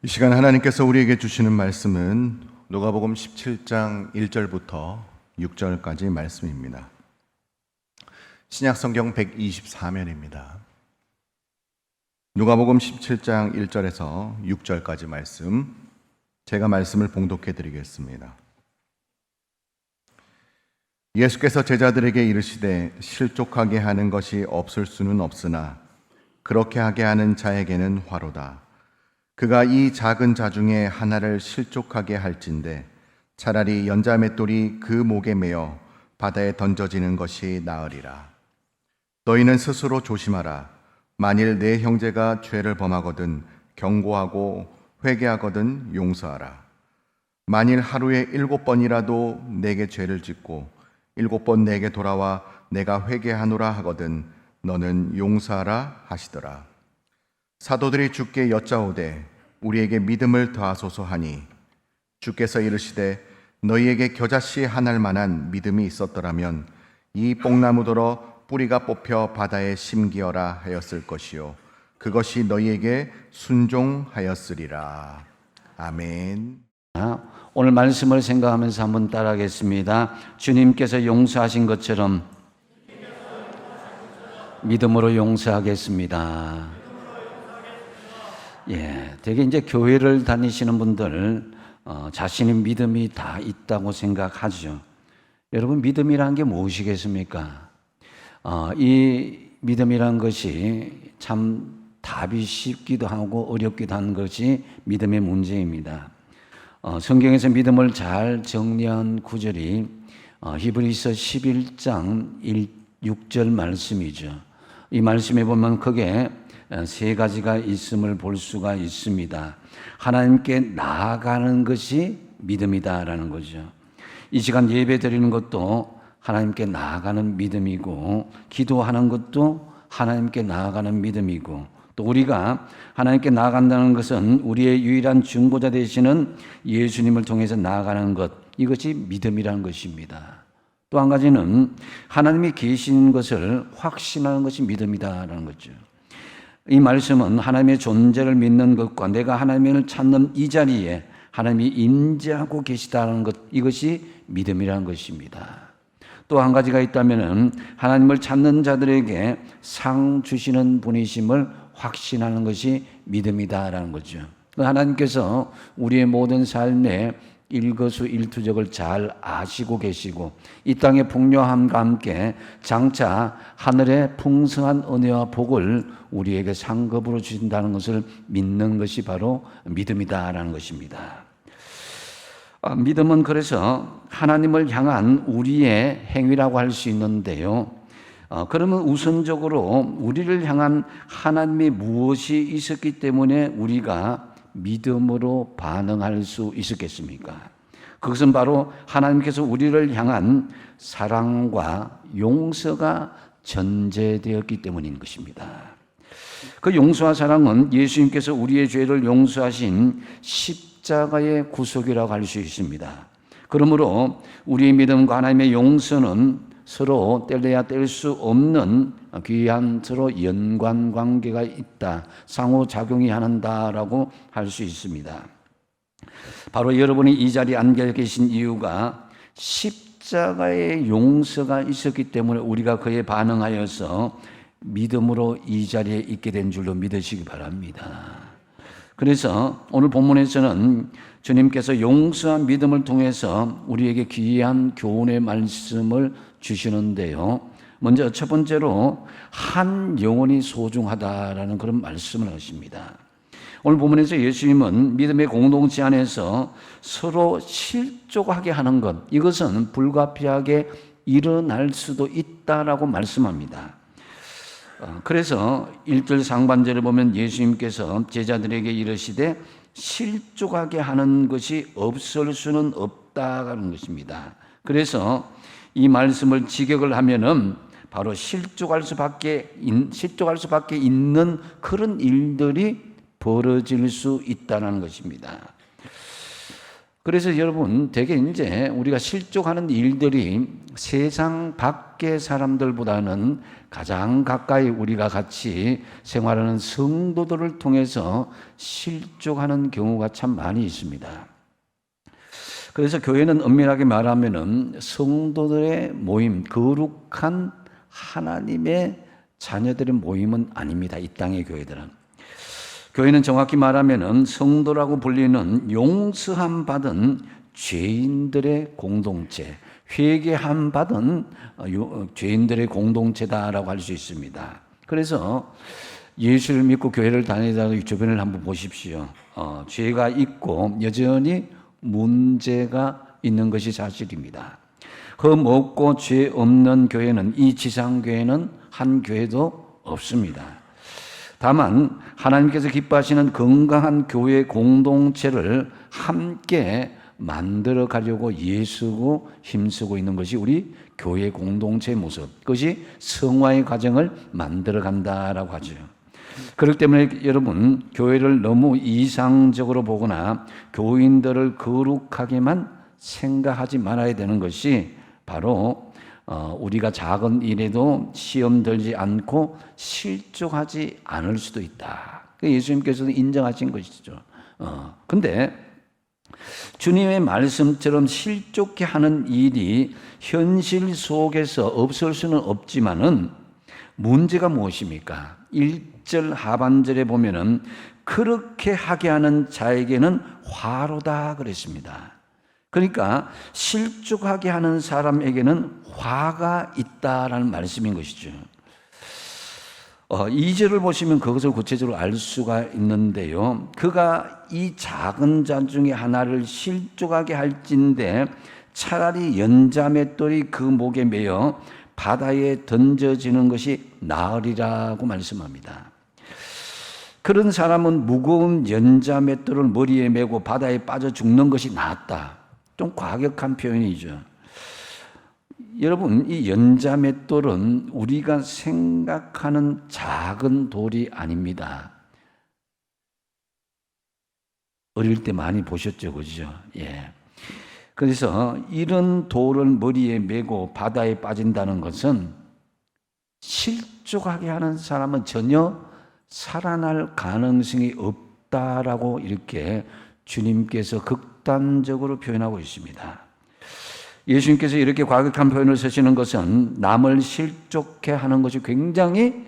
이 시간 하나님께서 우리에게 주시는 말씀은 누가복음 17장 1절부터 6절까지 말씀입니다. 신약성경 124면입니다. 누가복음 17장 1절에서 6절까지 말씀, 제가 말씀을 봉독해 드리겠습니다. 예수께서 제자들에게 이르시되 실족하게 하는 것이 없을 수는 없으나 그렇게 하게 하는 자에게는 화로다. 그가 이 작은 자 중에 하나를 실족하게 할진대 차라리 연자맷돌이 그 목에 매어 바다에 던져지는 것이 나으리라. 너희는 스스로 조심하라. 만일 내 형제가 죄를 범하거든 경고하고 회개하거든 용서하라. 만일 하루에 7번이라도 내게 죄를 짓고 7번 내게 돌아와 내가 회개하노라 하거든 너는 용서하라 하시더라. 사도들이 주께 여짜오되 우리에게 믿음을 더하소서 하니 주께서 이르시되 너희에게 겨자씨 하나일 만한 믿음이 있었더라면 이 뽕나무더러 뿌리가 뽑혀 바다에 심기어라 하였을 것이요 그것이 너희에게 순종하였으리라. 아멘. 오늘 말씀을 생각하면서 한번 따라하겠습니다. 주님께서 용서하신 것처럼 믿음으로 용서하겠습니다. 되게 이제 교회를 다니시는 분들 자신의 믿음이 다 있다고 생각하죠. 여러분, 믿음이란 게 무엇이겠습니까? 이 믿음이란 것이 참 답이 쉽기도 하고 어렵기도 한 것이 믿음의 문제입니다. 성경에서 믿음을 잘 정리한 구절이 히브리서 11장 6절 말씀이죠. 이 말씀에 보면 크게 세 가지가 있음을 볼 수가 있습니다. 하나님께 나아가는 것이 믿음이다라는 거죠. 이 시간 예배 드리는 것도 하나님께 나아가는 믿음이고, 기도하는 것도 하나님께 나아가는 믿음이고, 또 우리가 하나님께 나아간다는 것은 우리의 유일한 중보자 되시는 예수님을 통해서 나아가는 것, 이것이 믿음이라는 것입니다. 또 한 가지는 하나님이 계신 것을 확신하는 것이 믿음이다라는 거죠. 이 말씀은 하나님의 존재를 믿는 것과 내가 하나님을 찾는 이 자리에 하나님이 임재하고 계시다는 것, 이것이 믿음이라는 것입니다. 또 한 가지가 있다면 하나님을 찾는 자들에게 상 주시는 분이심을 확신하는 것이 믿음이다라는 거죠. 하나님께서 우리의 모든 삶에 일거수일투족을 잘 아시고 계시고 이 땅의 풍요함과 함께 장차 하늘의 풍성한 은혜와 복을 우리에게 상급으로 주신다는 것을 믿는 것이 바로 믿음이다라는 것입니다. 믿음은 그래서 하나님을 향한 우리의 행위라고 할 수 있는데요. 그러면 우선적으로 우리를 향한 하나님의 무엇이 있었기 때문에 우리가 믿음으로 반응할 수 있었겠습니까? 그것은 바로 하나님께서 우리를 향한 사랑과 용서가 전제되었기 때문인 것입니다. 그 용서와 사랑은 예수님께서 우리의 죄를 용서하신 십자가의 구속이라고 할 수 있습니다. 그러므로 우리의 믿음과 하나님의 용서는 서로 뗄래야 뗄 수 없는 귀한 서로 연관관계가 있다, 상호작용이 한다라고 할 수 있습니다. 바로 여러분이 이 자리에 앉아 계신 이유가 십자가의 용서가 있었기 때문에 우리가 그에 반응하여서 믿음으로 이 자리에 있게 된 줄로 믿으시기 바랍니다. 그래서 오늘 본문에서는 주님께서 용서한 믿음을 통해서 우리에게 귀한 교훈의 말씀을 주시는데요. 먼저 첫 번째로 한 영혼이 소중하다라는 그런 말씀을 하십니다. 오늘 본문에서 예수님은 믿음의 공동체 안에서 서로 실족하게 하는 것, 이것은 불가피하게 일어날 수도 있다라고 말씀합니다. 그래서 1절 상반절을 보면 예수님께서 제자들에게 이르시되 실족하게 하는 것이 없을 수는 없다는 것입니다. 그래서 이 말씀을 직역을 하면은 바로 실족할 수밖에 있는 그런 일들이 벌어질 수 있다는 것입니다. 그래서 여러분, 되게 이제 우리가 실족하는 일들이 세상 밖의 사람들보다는 가장 가까이 우리가 같이 생활하는 성도들을 통해서 실족하는 경우가 참 많이 있습니다. 그래서 교회는 엄밀하게 말하면은 성도들의 모임, 거룩한 하나님의 자녀들의 모임은 아닙니다. 이 땅의 교회들은. 교회는 정확히 말하면은 성도라고 불리는 용서함 받은 죄인들의 공동체, 회개함 받은 죄인들의 공동체다라고 할 수 있습니다. 그래서 예수를 믿고 교회를 다니다가 주변을 한번 보십시오. 죄가 있고 여전히 문제가 있는 것이 사실입니다. 그 먹고 죄 없는 교회는, 이 지상교회는 한 교회도 없습니다. 다만 하나님께서 기뻐하시는 건강한 교회 공동체를 함께 만들어 가려고 애쓰고 힘쓰고 있는 것이 우리 교회 공동체의 모습, 그것이 성화의 과정을 만들어 간다라고 하죠. 그렇기 때문에 여러분, 교회를 너무 이상적으로 보거나 교인들을 거룩하게만 생각하지 말아야 되는 것이 바로 우리가 작은 일에도 시험 들지 않고 실족하지 않을 수도 있다. 예수님께서도 인정하신 것이죠. 근데 주님의 말씀처럼 실족해 하는 일이 현실 속에서 없을 수는 없지만은 문제가 무엇입니까? 1절 하반절에 보면은 그렇게 하게 하는 자에게는 화로다 그랬습니다. 그러니까 실족하게 하는 사람에게는 화가 있다라는 말씀인 것이죠. 2절을 보시면 그것을 구체적으로 알 수가 있는데요. 그가 이 작은 자 중에 하나를 실족하게 할진대 차라리 연자맷돌이 그 목에 매여 바다에 던져지는 것이 나으리라고 말씀합니다. 그런 사람은 무거운 연자맷돌을 머리에 메고 바다에 빠져 죽는 것이 낫다. 좀 과격한 표현이죠. 여러분, 이 연자맷돌은 우리가 생각하는 작은 돌이 아닙니다. 어릴 때 많이 보셨죠, 그죠? 예. 그래서 이런 돌을 머리에 메고 바다에 빠진다는 것은 실족하게 하는 사람은 전혀 살아날 가능성이 없다라고 이렇게 주님께서 극단적으로 표현하고 있습니다. 예수님께서 이렇게 과격한 표현을 쓰시는 것은 남을 실족해 하는 것이 굉장히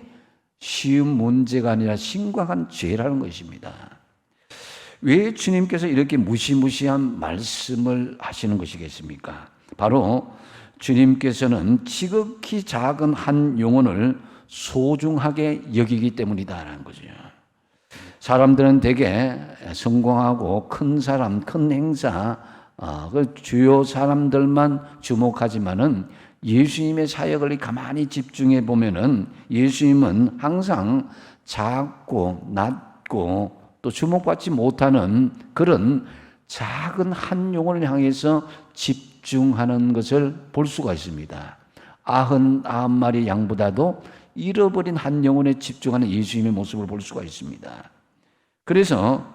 쉬운 문제가 아니라 심각한 죄라는 것입니다. 왜 주님께서 이렇게 무시무시한 말씀을 하시는 것이겠습니까? 바로 주님께서는 지극히 작은 한 영혼을 소중하게 여기기 때문이다라는 거죠. 사람들은 되게 성공하고 큰 사람, 큰 행사, 그 주요 사람들만 주목하지만은 예수님의 사역을 가만히 집중해 보면은 예수님은 항상 작고 낮고 또 주목받지 못하는 그런 작은 한 영혼을 향해서 집중하는 것을 볼 수가 있습니다. 99마리 양보다도 잃어버린 한 영혼에 집중하는 예수님의 모습을 볼 수가 있습니다. 그래서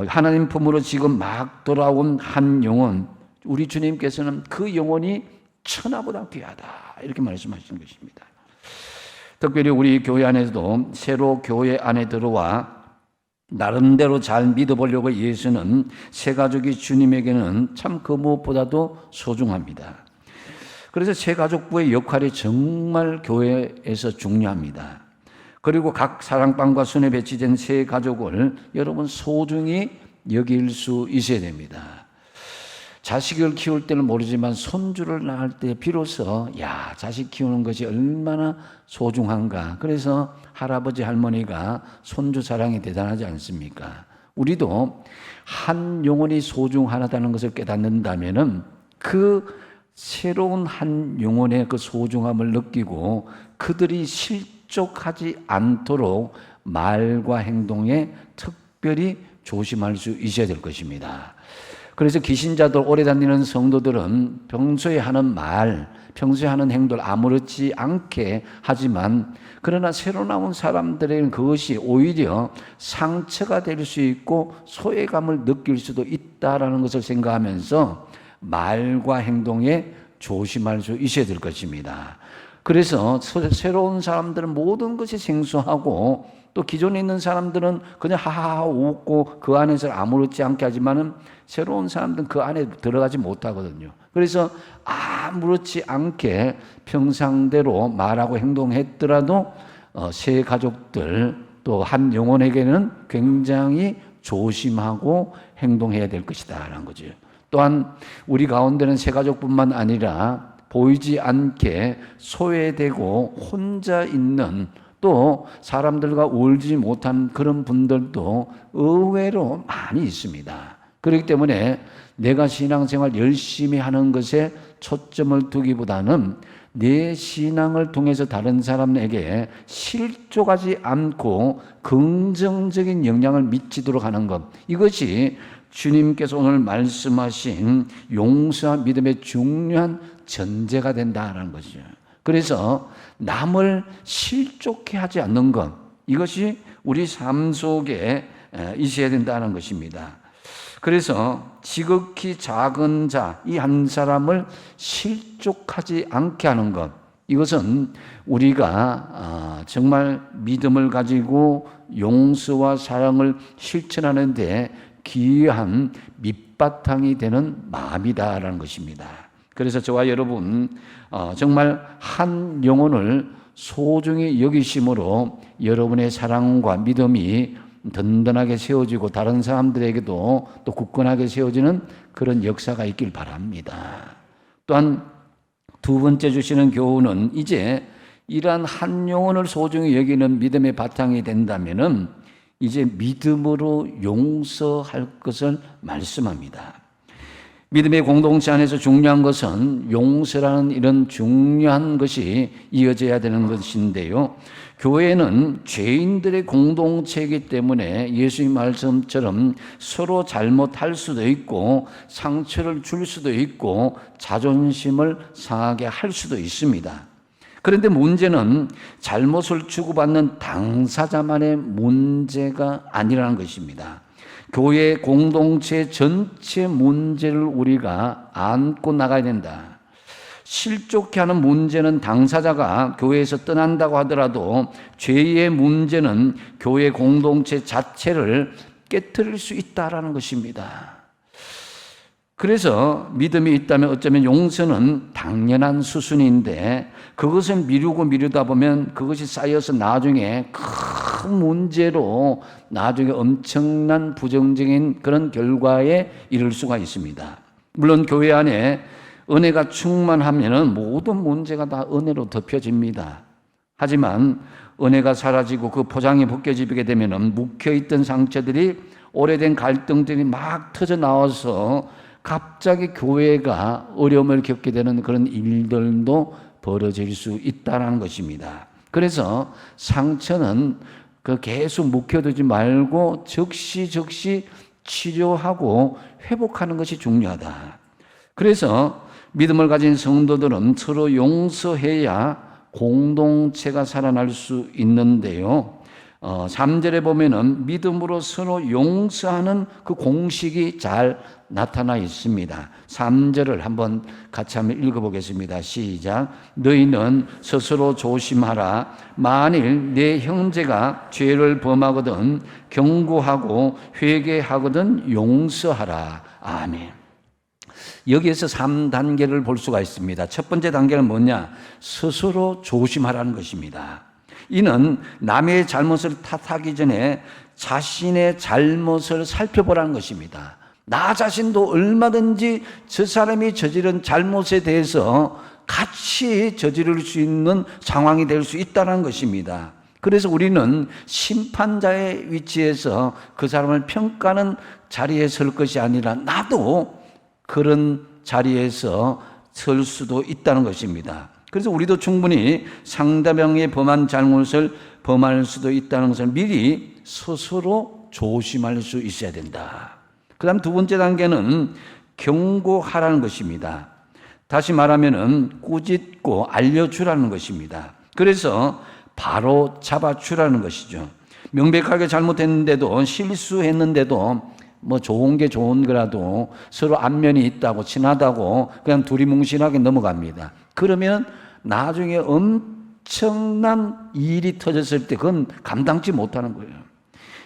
하나님 품으로 지금 막 돌아온 한 영혼, 우리 주님께서는 그 영혼이 천하보다 귀하다 이렇게 말씀하시는 것입니다. 특별히 우리 교회 안에서도 새로 교회 안에 들어와 나름대로 잘 믿어보려고 예수는 새 가족이 주님에게는 참 그 무엇보다도 소중합니다. 그래서 새 가족부의 역할이 정말 교회에서 중요합니다. 그리고 각 사랑방과 손에 배치된 새 가족을 여러분 소중히 여길 수 있어야 됩니다. 자식을 키울 때는 모르지만 손주를 낳을 때 비로소 자식 키우는 것이 얼마나 소중한가. 그래서 할아버지 할머니가 손주 사랑이 대단하지 않습니까? 우리도 한 영혼이 소중하다는 것을 깨닫는다면은 그 새로운 한 영혼의 그 소중함을 느끼고 그들이 실족하지 않도록 말과 행동에 특별히 조심할 수 있어야 될 것입니다. 그래서 기신자들 오래 다니는 성도들은 평소에 하는 말, 평소에 하는 행동을 아무렇지 않게 하지만 그러나 새로 나온 사람들에게는 그것이 오히려 상처가 될 수 있고 소외감을 느낄 수도 있다라는 것을 생각하면서 말과 행동에 조심할 수 있어야 될 것입니다. 그래서 새로운 사람들은 모든 것이 생소하고 또 기존에 있는 사람들은 그냥 하하하 웃고 그 안에서 아무렇지 않게 하지만은 새로운 사람들은 그 안에 들어가지 못하거든요. 그래서 아무렇지 않게 평상대로 말하고 행동했더라도 새 가족들 또 한 영혼에게는 굉장히 조심하고 행동해야 될 것이다라는 거죠. 또한 우리 가운데는 새 가족뿐만 아니라 보이지 않게 소외되고 혼자 있는 또 사람들과 어울리지 못한 그런 분들도 의외로 많이 있습니다. 그렇기 때문에 내가 신앙생활 열심히 하는 것에 초점을 두기보다는 내 신앙을 통해서 다른 사람에게 실족하지 않고 긍정적인 영향을 미치도록 하는 것, 이것이 주님께서 오늘 말씀하신 용서와 믿음의 중요한 전제가 된다는 것이죠. 그래서 남을 실족해 하지 않는 것, 이것이 우리 삶 속에 있어야 된다는 것입니다. 그래서 지극히 작은 자, 이 한 사람을 실족하지 않게 하는 것, 이것은 우리가 정말 믿음을 가지고 용서와 사랑을 실천하는 데 귀한 밑바탕이 되는 마음이다라는 것입니다. 그래서 저와 여러분 정말 한 영혼을 소중히 여기심으로 여러분의 사랑과 믿음이 든든하게 세워지고 다른 사람들에게도 또 굳건하게 세워지는 그런 역사가 있길 바랍니다. 또한 두 번째 주시는 교훈은 이제 이러한 한 영혼을 소중히 여기는 믿음의 바탕이 된다면은 이제 믿음으로 용서할 것을 말씀합니다. 믿음의 공동체 안에서 중요한 것은 용서라는 이런 중요한 것이 이어져야 되는 것인데요. 교회는 죄인들의 공동체이기 때문에 예수님 말씀처럼 서로 잘못할 수도 있고 상처를 줄 수도 있고 자존심을 상하게 할 수도 있습니다. 그런데 문제는 잘못을 주고받는 당사자만의 문제가 아니라는 것입니다. 교회 공동체 전체 문제를 우리가 안고 나가야 된다. 실족해 하는 문제는 당사자가 교회에서 떠난다고 하더라도 죄의 문제는 교회 공동체 자체를 깨트릴 수 있다라는 것입니다. 그래서 믿음이 있다면 어쩌면 용서는 당연한 수순인데 그것을 미루다 보면 그것이 쌓여서 나중에 큰 문제로 나중에 엄청난 부정적인 그런 결과에 이를 수가 있습니다. 물론 교회 안에 은혜가 충만하면 모든 문제가 다 은혜로 덮여집니다. 하지만 은혜가 사라지고 그 포장이 벗겨지게 되면 묵혀있던 상처들이 오래된 갈등들이 막 터져 나와서 갑자기 교회가 어려움을 겪게 되는 그런 일들도 벌어질 수 있다는 것입니다. 그래서 상처는 계속 묵혀두지 말고 즉시 치료하고 회복하는 것이 중요하다. 그래서 믿음을 가진 성도들은 서로 용서해야 공동체가 살아날 수 있는데요. 3절에 보면은 믿음으로 서로 용서하는 그 공식이 잘 나타나 있습니다. 3절을 한번 같이 한번 읽어보겠습니다. 시작. 너희는 스스로 조심하라. 만일 내 형제가 죄를 범하거든 경고하고 회개하거든 용서하라. 아멘. 여기에서 3단계를 볼 수가 있습니다. 첫 번째 단계는 뭐냐? 스스로 조심하라는 것입니다. 이는 남의 잘못을 탓하기 전에 자신의 잘못을 살펴보라는 것입니다. 나 자신도 얼마든지 저 사람이 저지른 잘못에 대해서 같이 저지를 수 있는 상황이 될 수 있다는 것입니다. 그래서 우리는 심판자의 위치에서 그 사람을 평가하는 자리에 설 것이 아니라 나도 그런 자리에서 설 수도 있다는 것입니다. 그래서 우리도 충분히 상대방의 범한 잘못을 범할 수도 있다는 것을 미리 스스로 조심할 수 있어야 된다. 그다음 두 번째 단계는 경고하라는 것입니다. 다시 말하면은 꾸짖고 알려주라는 것입니다. 그래서 바로 잡아주라는 것이죠. 명백하게 잘못했는데도, 실수했는데도 뭐 좋은 게 좋은 거라도 서로 안면이 있다고, 친하다고 그냥 두리뭉실하게 넘어갑니다. 그러면 나중에 엄청난 일이 터졌을 때 그건 감당치 못하는 거예요.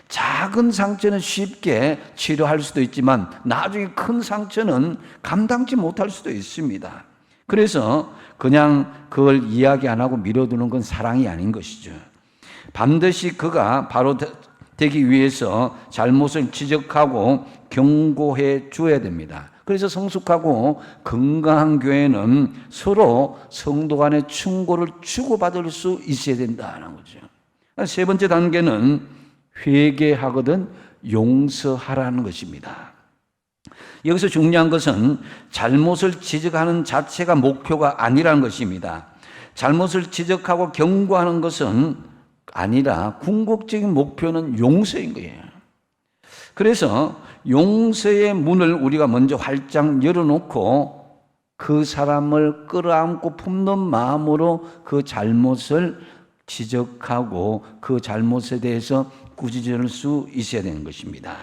작은 상처는 쉽게 치료할 수도 있지만 나중에 큰 상처는 감당치 못할 수도 있습니다. 그래서 그냥 그걸 이야기 안 하고 미뤄두는 건 사랑이 아닌 것이죠. 반드시 그가 바로 되기 위해서 잘못을 지적하고 경고해 줘야 됩니다. 그래서 성숙하고 건강한 교회는 서로 성도 간의 충고를 주고받을 수 있어야 된다는 거죠. 세 번째 단계는 회개하거든 용서하라는 것입니다. 여기서 중요한 것은 잘못을 지적하는 자체가 목표가 아니라는 것입니다. 잘못을 지적하고 경고하는 것은 아니라 궁극적인 목표는 용서인 거예요. 그래서 용서의 문을 우리가 먼저 활짝 열어놓고 그 사람을 끌어안고 품는 마음으로 그 잘못을 지적하고 그 잘못에 대해서 꾸짖을 수 있어야 되는 것입니다.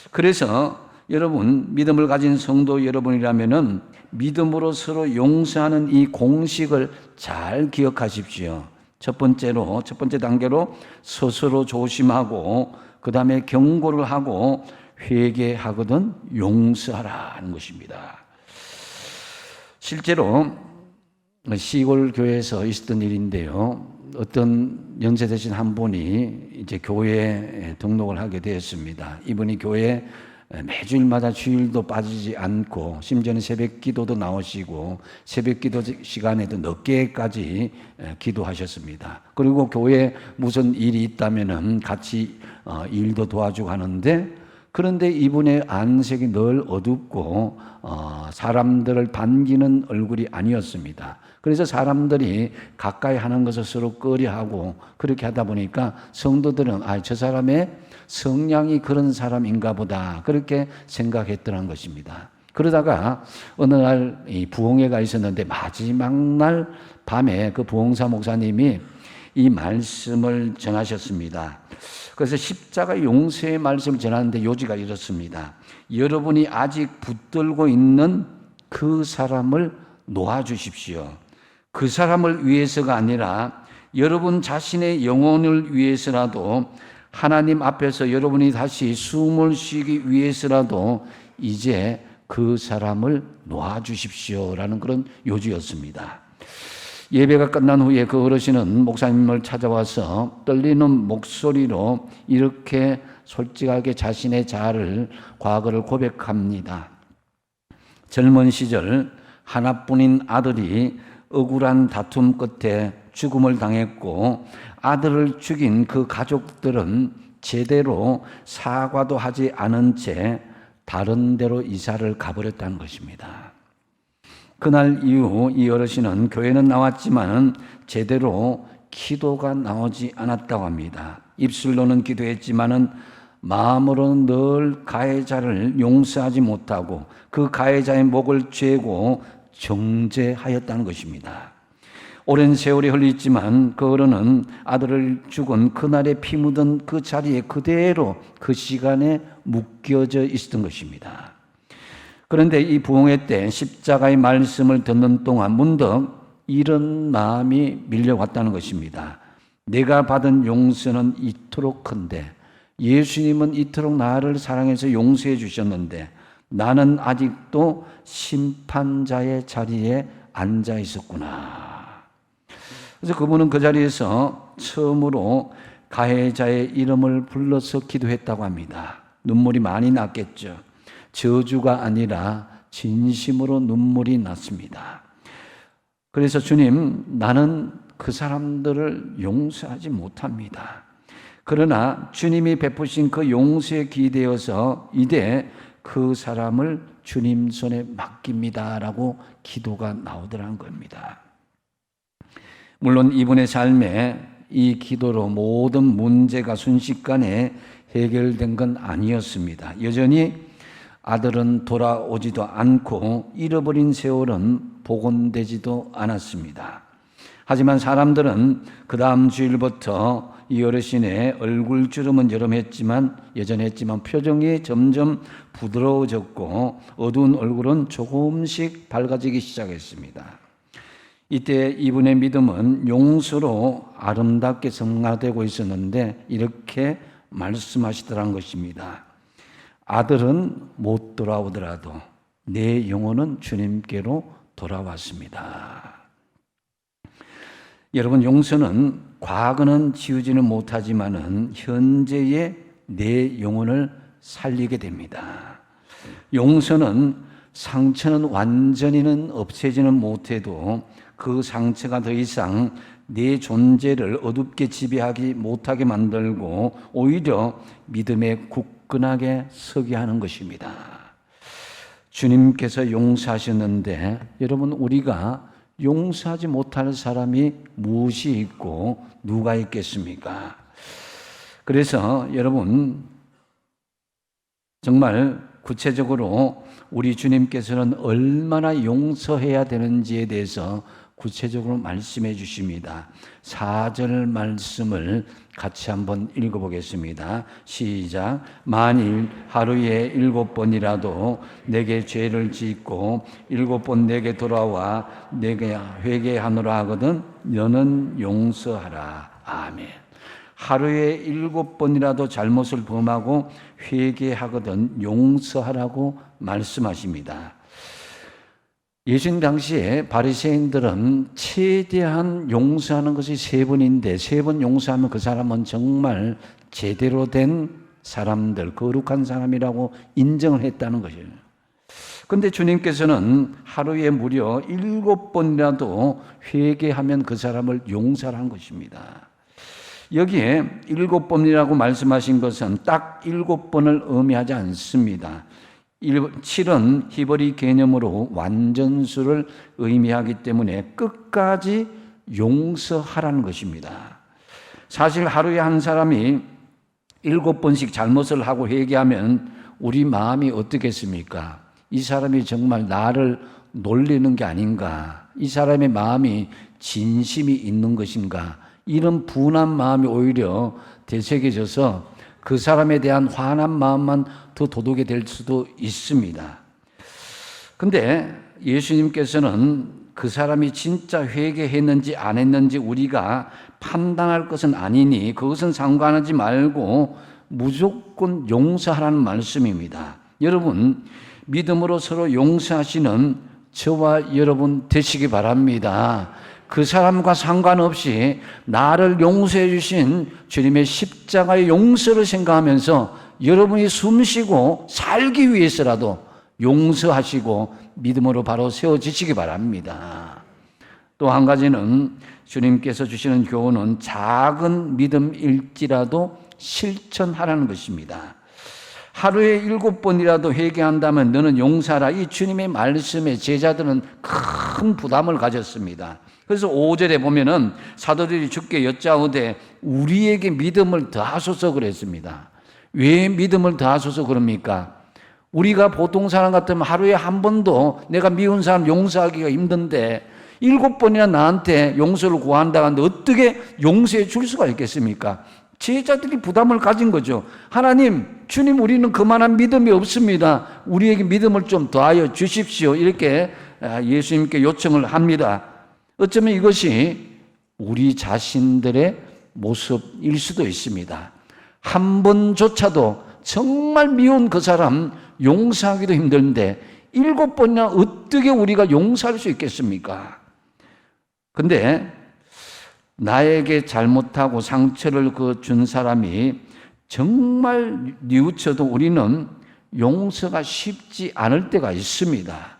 그래서 여러분, 믿음을 가진 성도 여러분이라면은 믿음으로 서로 용서하는 이 공식을 잘 기억하십시오. 첫 번째 단계로 스스로 조심하고 그 다음에 경고를 하고 회개하거든 용서하라는 것입니다. 실제로 시골 교회에서 있었던 일인데요. 어떤 연세 되신 한 분이 이제 교회에 등록을 하게 되었습니다. 이분이 교회에 매주일마다 주일도 빠지지 않고 심지어는 새벽 기도도 나오시고 새벽 기도 시간에도 늦게까지 기도하셨습니다. 그리고 교회에 무슨 일이 있다면은 같이 일도 도와주고 하는데, 그런데 이분의 안색이 늘 어둡고 사람들을 반기는 얼굴이 아니었습니다. 그래서 사람들이 가까이 하는 것을 서로 꺼려하고 그렇게 하다 보니까 성도들은 저 사람의 성향이 그런 사람인가 보다 그렇게 생각했더라는 것입니다. 그러다가 어느 날 이 부흥회가 있었는데 마지막 날 밤에 그 부흥사 목사님이 이 말씀을 전하셨습니다. 그래서 십자가 용서의 말씀을 전하는데 요지가 이렇습니다. 여러분이 아직 붙들고 있는 그 사람을 놓아주십시오. 그 사람을 위해서가 아니라 여러분 자신의 영혼을 위해서라도, 하나님 앞에서 여러분이 다시 숨을 쉬기 위해서라도 이제 그 사람을 놓아주십시오라는 그런 요지였습니다. 예배가 끝난 후에 그 어르신은 목사님을 찾아와서 떨리는 목소리로 이렇게 솔직하게 자신의 과거를 고백합니다. 젊은 시절 하나뿐인 아들이 억울한 다툼 끝에 죽음을 당했고 아들을 죽인 그 가족들은 제대로 사과도 하지 않은 채 다른 데로 이사를 가버렸다는 것입니다. 그날 이후 이 어르신은 교회는 나왔지만 제대로 기도가 나오지 않았다고 합니다. 입술로는 기도했지만은 마음으로는 늘 가해자를 용서하지 못하고 그 가해자의 목을 죄고 정죄하였다는 것입니다. 오랜 세월이 흘렀지만 그 어른은 아들을 죽은 그날에 피 묻은 그 자리에 그대로 그 시간에 묶여져 있었던 것입니다. 그런데 이 부흥회 때 십자가의 말씀을 듣는 동안 문득 이런 마음이 밀려왔다는 것입니다. 내가 받은 용서는 이토록 큰데, 예수님은 이토록 나를 사랑해서 용서해 주셨는데 나는 아직도 심판자의 자리에 앉아 있었구나. 그래서 그분은 그 자리에서 처음으로 가해자의 이름을 불러서 기도했다고 합니다. 눈물이 많이 났겠죠. 저주가 아니라 진심으로 눈물이 났습니다. 그래서 주님, 나는 그 사람들을 용서하지 못합니다. 그러나 주님이 베푸신 그 용서에 기대어서 이제 그 사람을 주님 손에 맡깁니다라고 기도가 나오더라는 겁니다. 물론 이분의 삶에 이 기도로 모든 문제가 순식간에 해결된 건 아니었습니다. 여전히 아들은 돌아오지도 않고 잃어버린 세월은 복원되지도 않았습니다. 하지만 사람들은 그 다음 주일부터 이 어르신의 얼굴주름은 여전했지만 표정이 점점 부드러워졌고 어두운 얼굴은 조금씩 밝아지기 시작했습니다. 이때 이분의 믿음은 용서로 아름답게 성화되고 있었는데 이렇게 말씀하시더란 것입니다. 아들은 못 돌아오더라도 내 영혼은 주님께로 돌아왔습니다. 여러분, 용서는 과거는 지우지는 못하지만은 현재의 내 영혼을 살리게 됩니다. 용서는 상처는 완전히는 없애지는 못해도 그 상처가 더 이상 내 존재를 어둡게 지배하지 못하게 만들고 오히려 믿음에 굳건하게 서게 하는 것입니다. 주님께서 용서하셨는데 여러분, 우리가 용서하지 못할 사람이 무엇이 있고 누가 있겠습니까? 그래서 여러분, 정말 구체적으로 우리 주님께서는 얼마나 용서해야 되는지에 대해서 구체적으로 말씀해 주십니다. 4절 말씀을 같이 한번 읽어보겠습니다. 시작. 만일 하루에 7번이라도 내게 죄를 짓고 7번 내게 돌아와 내게 회개하노라 하거든 너는 용서하라. 아멘. 하루에 7번이라도 잘못을 범하고 회개하거든 용서하라고 말씀하십니다. 예수님 당시에 바리새인들은 최대한 용서하는 것이 3번인데 3번 용서하면 그 사람은 정말 제대로 된 사람들, 거룩한 사람이라고 인정을 했다는 것이에요. 그런데 주님께서는 하루에 무려 7번이라도 회개하면 그 사람을 용서한 것입니다. 여기에 7번이라고 말씀하신 것은 딱 7번을 의미하지 않습니다. 7은 히브리 개념으로 완전수를 의미하기 때문에 끝까지 용서하라는 것입니다. 사실 하루에 한 사람이 7번씩 잘못을 하고 회개하면 우리 마음이 어떻겠습니까? 이 사람이 정말 나를 놀리는 게 아닌가? 이 사람의 마음이 진심이 있는 것인가? 이런 분한 마음이 오히려 되새겨져서 그 사람에 대한 화난 마음만 더 돋우게 될 수도 있습니다. 근데 예수님께서는 그 사람이 진짜 회개했는지 안 했는지 우리가 판단할 것은 아니니 그것은 상관하지 말고 무조건 용서하라는 말씀입니다. 여러분, 믿음으로 서로 용서하시는 저와 여러분 되시기 바랍니다. 그 사람과 상관없이 나를 용서해 주신 주님의 십자가의 용서를 생각하면서 여러분이 숨쉬고 살기 위해서라도 용서하시고 믿음으로 바로 세워지시기 바랍니다. 또 한 가지는 주님께서 주시는 교훈은 작은 믿음일지라도 실천하라는 것입니다. 하루에 7번이라도 회개한다면 너는 용서하라. 이 주님의 말씀에 제자들은 큰 부담을 가졌습니다. 그래서 5절에 보면은 사도들이 주께 여짜오되 우리에게 믿음을 더하소서 그랬습니다. 왜 믿음을 더하소서 그럽니까? 우리가 보통 사람 같으면 하루에 한 번도 내가 미운 사람 용서하기가 힘든데 7번이나 나한테 용서를 구한다 하는데 어떻게 용서해 줄 수가 있겠습니까? 제자들이 부담을 가진 거죠. 하나님, 주님, 우리는 그만한 믿음이 없습니다. 우리에게 믿음을 좀 더하여 주십시오. 이렇게 예수님께 요청을 합니다. 어쩌면 이것이 우리 자신들의 모습일 수도 있습니다. 한 번조차도 정말 미운 그 사람 용서하기도 힘든데 7번이나 어떻게 우리가 용서할 수 있겠습니까? 근데 나에게 잘못하고 상처를 준 사람이 정말 뉘우쳐도 우리는 용서가 쉽지 않을 때가 있습니다.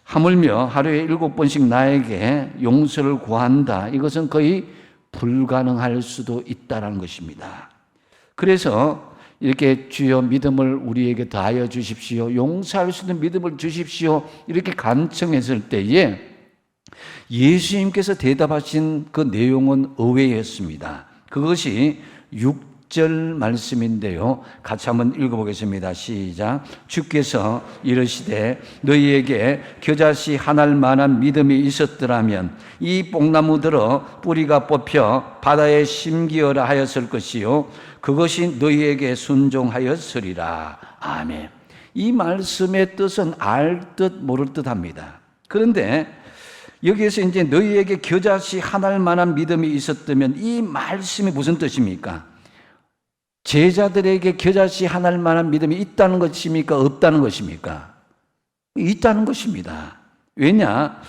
하물며 하루에 7번씩 나에게 용서를 구한다. 이것은 거의 불가능할 수도 있다는 것입니다. 그래서 이렇게 주여 믿음을 우리에게 더하여 주십시오. 용서할 수 있는 믿음을 주십시오. 이렇게 간청했을 때에 예수님께서 대답하신 그 내용은 의외였습니다. 그것이 6절 말씀인데요. 같이 한번 읽어보겠습니다. 시작. 주께서 이르시되 너희에게 겨자씨 하나일 만한 믿음이 있었더라면 이 뽕나무들어 뿌리가 뽑혀 바다에 심기어라 하였을 것이요 그것이 너희에게 순종하였으리라. 아멘. 이 말씀의 뜻은 알 듯 모를 듯 합니다. 그런데 여기에서 이제 너희에게 겨자씨 하나일 만한 믿음이 있었다면 이 말씀이 무슨 뜻입니까? 제자들에게 겨자씨 하나일 만한 믿음이 있다는 것입니까? 없다는 것입니까? 있다는 것입니다. 왜냐?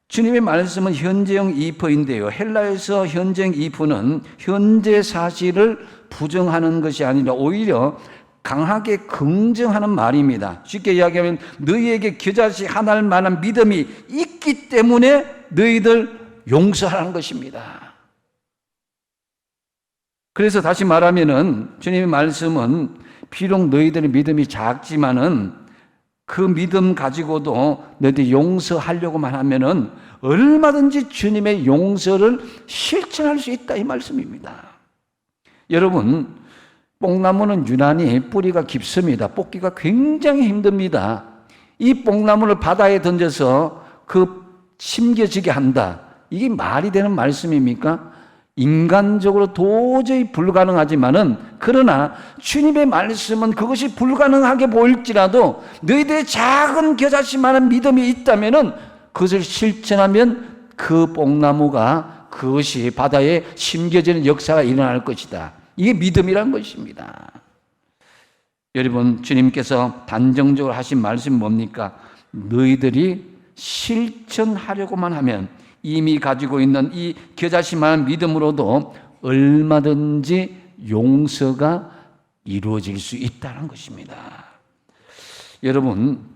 주님의 말씀은 현재형 이프인데요. 헬라에서 현재형 이프는 현재 사실을 부정하는 것이 아니라 오히려 강하게 긍정하는 말입니다. 쉽게 이야기하면 너희에게 겨자씨 하나일 만한 믿음이 있기 때문에 너희들 용서하라는 것입니다. 그래서 다시 말하면은 주님의 말씀은 비록 너희들의 믿음이 작지만은 그 믿음 가지고도 너희들이 용서하려고만 하면은 얼마든지 주님의 용서를 실천할 수 있다 이 말씀입니다. 여러분, 뽕나무는 유난히 뿌리가 깊습니다. 뽑기가 굉장히 힘듭니다. 이 뽕나무를 바다에 던져서 심겨지게 한다. 이게 말이 되는 말씀입니까? 인간적으로 도저히 불가능하지만은 그러나 주님의 말씀은 그것이 불가능하게 보일지라도 너희들의 작은 겨자씨만한 믿음이 있다면은 그것을 실천하면 그 뽕나무가 그것이 바다에 심겨지는 역사가 일어날 것이다. 이게 믿음이란 것입니다. 여러분, 주님께서 단정적으로 하신 말씀이 뭡니까? 너희들이 실천하려고만 하면 이미 가지고 있는 이 겨자씨만한 믿음으로도 얼마든지 용서가 이루어질 수 있다는 것입니다. 여러분,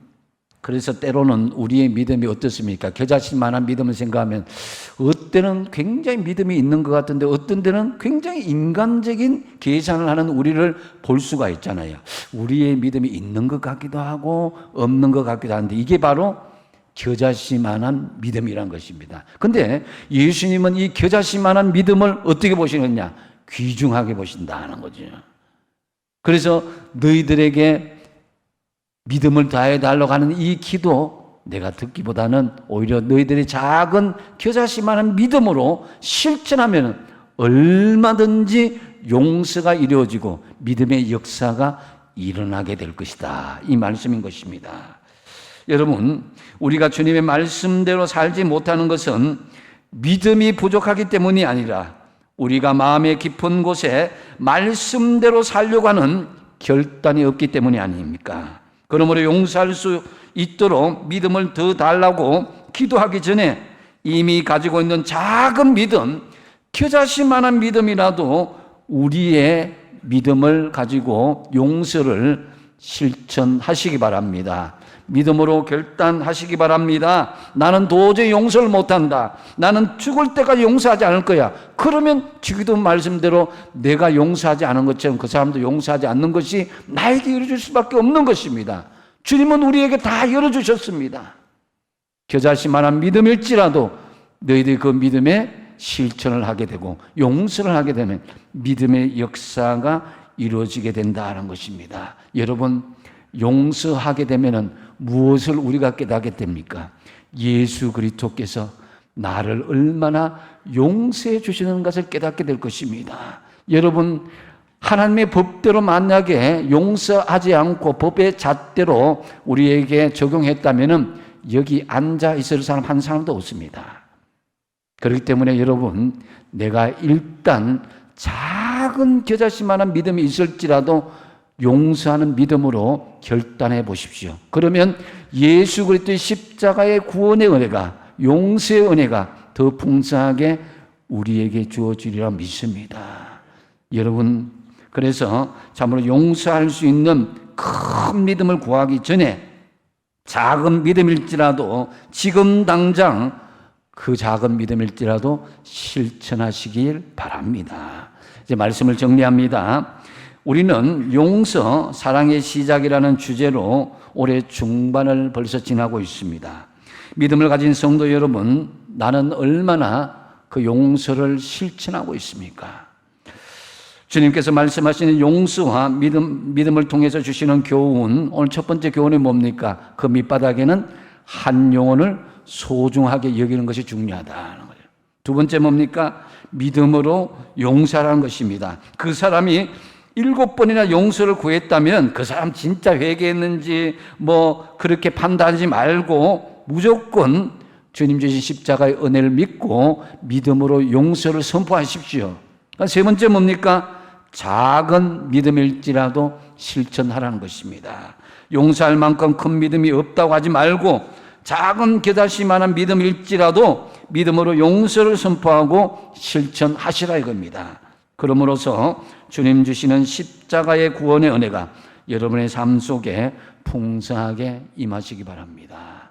그래서 때로는 우리의 믿음이 어떻습니까? 겨자씨만한 믿음을 생각하면 어떤 때는 굉장히 믿음이 있는 것 같은데 어떤 때는 굉장히 인간적인 계산을 하는 우리를 볼 수가 있잖아요. 우리의 믿음이 있는 것 같기도 하고 없는 것 같기도 한데 이게 바로 겨자씨만한 믿음이란 것입니다. 근데 예수님은 이 겨자씨만한 믿음을 어떻게 보시느냐? 귀중하게 보신다는 거죠. 그래서 너희들에게 믿음을 다해달라고 하는 이 기도 내가 듣기보다는 오히려 너희들의 작은 겨자씨만한 믿음으로 실천하면 얼마든지 용서가 이루어지고 믿음의 역사가 일어나게 될 것이다. 이 말씀인 것입니다. 여러분, 우리가 주님의 말씀대로 살지 못하는 것은 믿음이 부족하기 때문이 아니라 우리가 마음의 깊은 곳에 말씀대로 살려고 하는 결단이 없기 때문이 아닙니까? 그러므로 용서할 수 있도록 믿음을 더 달라고 기도하기 전에 이미 가지고 있는 작은 믿음, 겨자씨만한 믿음이라도 우리의 믿음을 가지고 용서를 실천하시기 바랍니다. 믿음으로 결단하시기 바랍니다. 나는 도저히 용서를 못한다. 나는 죽을 때까지 용서하지 않을 거야. 그러면 주기도 말씀대로 내가 용서하지 않은 것처럼 그 사람도 용서하지 않는 것이 나에게 열어줄 수밖에 없는 것입니다. 주님은 우리에게 다 열어주셨습니다. 겨자씨만한 믿음일지라도 너희들이 그 믿음에 실천을 하게 되고 용서를 하게 되면 믿음의 역사가 이루어지게 된다는 것입니다. 여러분, 용서하게 되면은 무엇을 우리가 깨닫게 됩니까? 예수 그리스도께서 나를 얼마나 용서해 주시는 것을 깨닫게 될 것입니다. 여러분, 하나님의 법대로 만약에 용서하지 않고 법의 잣대로 우리에게 적용했다면은 여기 앉아 있을 사람 한 사람도 없습니다. 그렇기 때문에 여러분, 내가 일단 작은 겨자씨만한 믿음이 있을지라도 용서하는 믿음으로 결단해 보십시오. 그러면 예수 그리스도의 십자가의 구원의 은혜가, 용서의 은혜가 더 풍성하게 우리에게 주어지리라 믿습니다. 여러분, 그래서 참으로 용서할 수 있는 큰 믿음을 구하기 전에 작은 믿음일지라도 지금 당장 그 작은 믿음일지라도 실천하시길 바랍니다. 이제 말씀을 정리합니다. 우리는 용서, 사랑의 시작이라는 주제로 올해 중반을 벌써 지나고 있습니다. 믿음을 가진 성도 여러분, 나는 얼마나 그 용서를 실천하고 있습니까? 주님께서 말씀하시는 용서와 믿음을 통해서 주시는 교훈, 오늘 첫 번째 교훈이 뭡니까? 그 밑바닥에는 한 영혼을 소중하게 여기는 것이 중요하다는 거예요. 두 번째 뭡니까? 믿음으로 용서하는 것입니다. 그 사람이 7번이나 용서를 구했다면 그 사람 진짜 회개했는지 그렇게 판단하지 말고 무조건 주님 주신 십자가의 은혜를 믿고 믿음으로 용서를 선포하십시오. 세 번째 뭡니까? 작은 믿음일지라도 실천하라는 것입니다. 용서할 만큼 큰 믿음이 없다고 하지 말고 작은 겨자씨만한 믿음일지라도 믿음으로 용서를 선포하고 실천하시라 이겁니다. 그러므로서 주님 주시는 십자가의 구원의 은혜가 여러분의 삶 속에 풍성하게 임하시기 바랍니다.